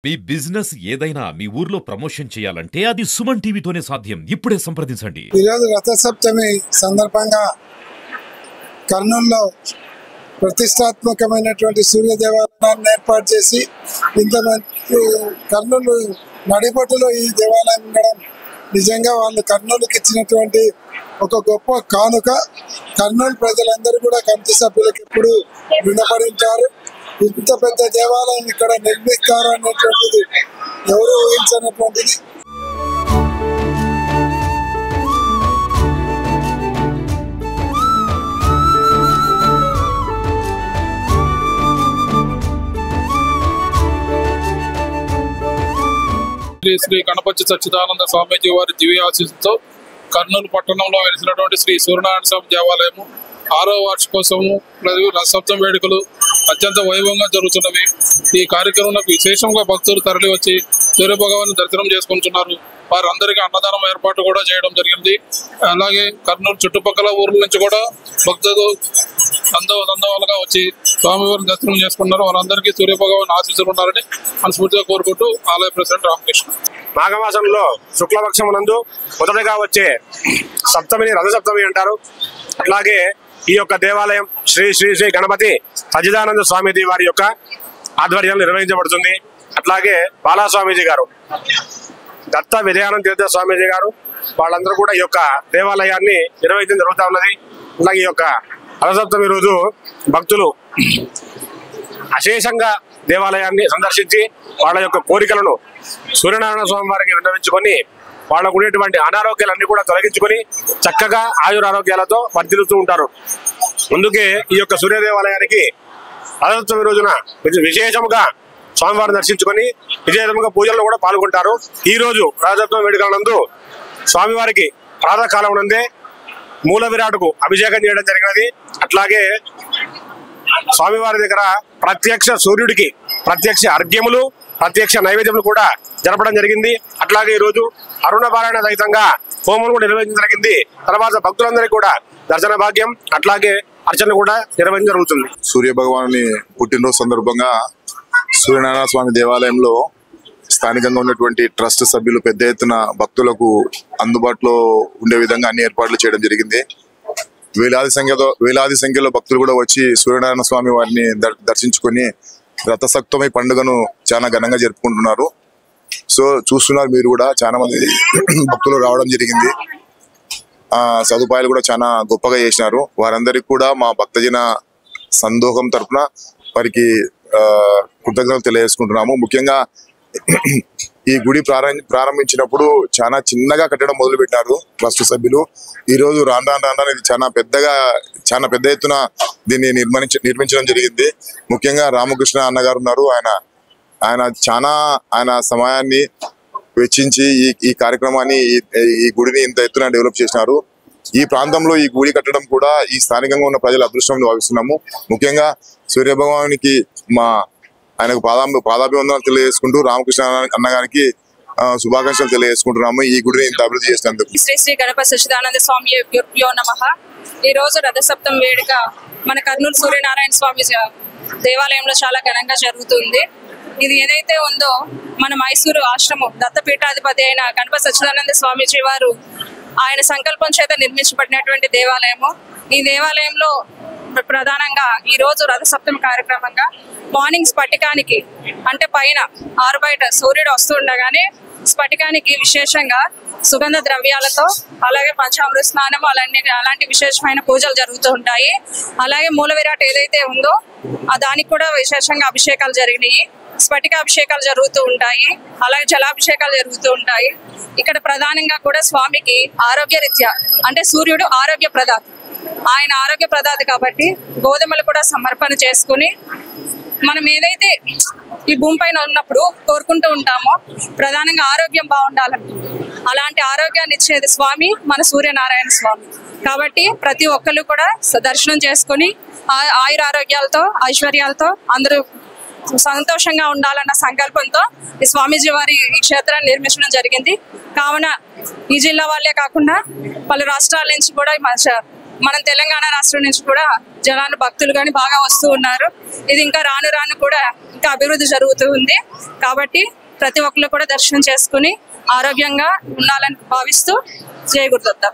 మీ business ఏదైనా మీ ఊర్లో promotion చేయాలంటే అది సుమన్ టీవీతోనే సాధ్యం. ఇప్పుడే సంప్రదించండి. ఈరోజు రథసప్తమి సందర్భంగా కర్నూలులో ప్రతిష్టాత్మకమైనటువంటి సూర్య దేవాలయాన్ని ఏర్పాటు చేసి ఇంతమంది కర్నూలు నడిబొట్టులో ఈ దేవాలయం ఉండడం నిజంగా వాళ్ళు కర్నూలుకి ఇచ్చినటువంటి ఒక గొప్ప కానుక. కర్నూలు ప్రజలందరూ కూడా కమిటీ సభ్యులకు ఎప్పుడు రుణపడి ఉంటారు. ఇంత పెద్ద దేవాలయం ఇక్కడ నిర్మిస్తారు అనేటువంటిది ఎవరు ఊహించినటువంటిది. శ్రీ శ్రీ గణపతి సచ్చిదానంద స్వామీజీ వారి దివ్య ఆశీస్సుతో కర్నూలు పట్టణంలో వెలిసినటువంటి శ్రీ సూర్యనారాయణ స్వామి దేవాలయము 6వ వార్షికోత్సవము మరియు రథసప్తమి వేడుకలు అత్యంత వైభవంగా జరుగుతున్నవి. ఈ కార్యక్రమంలో విశేషంగా భక్తులు తరలి వచ్చి సూర్య భగవాన్ని దర్శనం చేసుకుంటున్నారు. వారందరికీ అన్నదానం ఏర్పాటు కూడా చేయడం జరిగింది. అలాగే కర్నూలు చుట్టుపక్కల ఊర్ల నుంచి కూడా భక్తులు అందవాళ్ళగా వచ్చి స్వామివారిని దర్శనం చేసుకున్నారు. వారందరికీ సూర్య భగవాన్ ఆశీస్సులు ఉన్నారని మనస్ఫూర్తిగా కోరుకుంటూ ఆలయ ప్రెసిడెంట్ రామకృష్ణ. మాఘమాసంలో శుక్లపక్షమునందు మొదటగా వచ్చే సప్తమిని రథసప్తమి అంటారు. అట్లాగే ఈ యొక్క దేవాలయం శ్రీ శ్రీ శ్రీ గణపతి సచ్చిదానంద స్వామీజీ వారి యొక్క ఆధ్వర్యంలో నిర్వహించబడుతుంది. అట్లాగే బాలాస్వామీజీ గారు, దత్త విజయానంద తీర్థ స్వామీజీ గారు వాళ్ళందరూ కూడా ఈ యొక్క దేవాలయాన్ని నిర్వహించడం జరుగుతూ ఉన్నది. అలాగే ఈ యొక్క రథసప్తమి రోజు భక్తులు అశేషంగా దేవాలయాన్ని సందర్శించి వాళ్ళ యొక్క కోరికలను సూర్యనారాయణ స్వామి వారికి విన్నవించుకొని వాళ్ళకు ఉండేటువంటి అనారోగ్యాలన్నీ కూడా తొలగించుకొని చక్కగా ఆయురారోగ్యాలతో వర్ధిల్లుతూ ఉంటారు. అందుకే ఈ యొక్క సూర్య దేవాలయానికి రథసప్తమి రోజున విశేషముగా స్వామివారిని దర్శించుకొని విశేషంగా పూజల్లో కూడా పాల్గొంటారు. ఈ రోజు రథసప్తమి వేడుకల నందు స్వామివారికి ప్రాతకాలం నందే మూల విరాటుకు అభిషేకం చేయడం జరిగినది. అట్లాగే స్వామివారి దగ్గర ప్రత్యక్ష సూర్యుడికి ప్రత్యక్ష అర్ఘ్యములు, ప్రత్యక్ష నైవేద్యములు కూడా జరపడం జరిగింది. అట్లాగే ఈ రోజు అరుణ పారాయణ సహితంగా హోమం కూడా నిర్వహించడం జరిగింది. తర్వాత భక్తులందరికీ కూడా దర్శన భాగ్యం అట్లాగే అర్చన కూడా నిర్వహించడం జరుగుతుంది. సూర్య భగవాని పుట్టినరోజు సందర్భంగా సూర్యనారాయణ స్వామి దేవాలయంలో స్థానికంగా ఉన్నటువంటి ట్రస్ట్ సభ్యులు పెద్ద ఎత్తున భక్తులకు అందుబాటులో ఉండే విధంగా అన్ని ఏర్పాట్లు చేయడం జరిగింది. వేలాది సంఖ్యలో భక్తులు కూడా వచ్చి సూర్యనారాయణ స్వామి వారిని దర్శించుకొని రథసప్తమి పండుగను చాలా ఘనంగా జరుపుకుంటున్నారు. సో చూస్తున్నారు మీరు కూడా, చాలా మంది భక్తులు రావడం జరిగింది. సదుపాయాలు కూడా చాలా గొప్పగా చేసినారు. వారందరికీ కూడా మా భక్తజన సందోహం తరఫున వారికి కృతజ్ఞతలు తెలియజేసుకుంటున్నాము. ముఖ్యంగా ఈ గుడి ప్రారంభించినప్పుడు చాలా చిన్నగా కట్టడం మొదలు పెట్టారు ట్రస్ట్ సభ్యులు. ఈ రోజు రాను ఇది చాలా పెద్ద ఎత్తున దీన్ని నిర్మించడం జరిగింది. ముఖ్యంగా రామకృష్ణ అన్నగారు ఉన్నారు. ఆయన సమయాన్ని వెచ్చించి ఈ కార్యక్రమాన్ని ఈ గుడిని ఇంత ఎత్తున డెవలప్ చేసినారు. ఈ ప్రాంతంలో ఈ గుడి కట్టడం కూడా ఈ స్థానికంగా ఉన్న ప్రజల అదృష్టం భావిస్తున్నాము. ముఖ్యంగా సూర్య భగవానికి ఆయనకు పాదాభివందనాలు తెలియజేసుకుంటూ రామకృష్ణ అన్నగారికి శుభాకాంక్షలు తెలియజేసుకుంటున్నాము ఈ గుడిని ఇంత అభివృద్ధి చేసినందుకు. శ్రీ శ్రీ గణపతి సచ్చిదానంద స్వామి గురుభ్యో నమః. ఈ రోజు రథసప్తమి వేడుక మన కర్నూలు సూర్యనారాయణ స్వామి దేవాలయంలో చాలా ఘనంగా జరుగుతుంది. ఇది ఏదైతే ఉందో మన మైసూరు ఆశ్రమం దత్తపీఠాధిపతి అయిన గణపతి సచ్చిదానంద స్వామీజీ వారు ఆయన సంకల్పం చేత నిర్మించబడినటువంటి దేవాలయము. ఈ దేవాలయంలో ప్రధానంగా ఈ రోజు రథసప్తమి కార్యక్రమంగా మార్నింగ్ స్ఫటికానికి అంటే పైన ఆరుబయట సూర్యుడు వస్తుండగానే స్ఫటికానికి విశేషంగా సుగంధ ద్రవ్యాలతో అలాగే పంచామృత స్నానం అలాంటి విశేషమైన పూజలు జరుగుతూ ఉంటాయి. అలాగే మూల విరాట్ ఏదైతే ఉందో దానికి కూడా విశేషంగా అభిషేకాలు జరిగినాయి. స్ఫటిక అభిషేకాలు జరుగుతూ ఉంటాయి. అలాగే జలాభిషేకాలు జరుగుతూ ఉంటాయి. ఇక్కడ ప్రధానంగా కూడా స్వామికి ఆరోగ్య రీత్యా అంటే సూర్యుడు ఆరోగ్య ప్రదాత, ఆయన ఆరోగ్య ప్రదాత కాబట్టి గోధుమలు కూడా సమర్పణ చేసుకుని మనం ఏదైతే ఈ భూమి పైన ఉన్నప్పుడు కోరుకుంటూ ఉంటామో ప్రధానంగా ఆరోగ్యం బాగుండాలని, అలాంటి ఆరోగ్యాన్ని ఇచ్చేది స్వామి మన సూర్యనారాయణ స్వామి. కాబట్టి ప్రతి ఒక్కరు కూడా దర్శనం చేసుకుని ఆయురారోగ్యాలతో ఐశ్వర్యాలతో అందరూ సంతోషంగా ఉండాలన్న సంకల్పంతో ఈ స్వామీజీ వారి ఈ క్షేత్రాన్ని నిర్మించడం జరిగింది. కావున ఈ జిల్లా వాళ్ళే కాకుండా పలు రాష్ట్రాల నుంచి కూడా మనం తెలంగాణ రాష్ట్రం నుంచి కూడా జనాలు భక్తులు కానీ బాగా వస్తూ ఉన్నారు. ఇది ఇంకా రాను రాను కూడా ఇంకా అభివృద్ధి జరుగుతూ ఉంది. కాబట్టి ప్రతి ఒక్కరు కూడా దర్శనం చేసుకుని ఆరోగ్యంగా ఉండాలని భావిస్తూ జై గురుదత్త.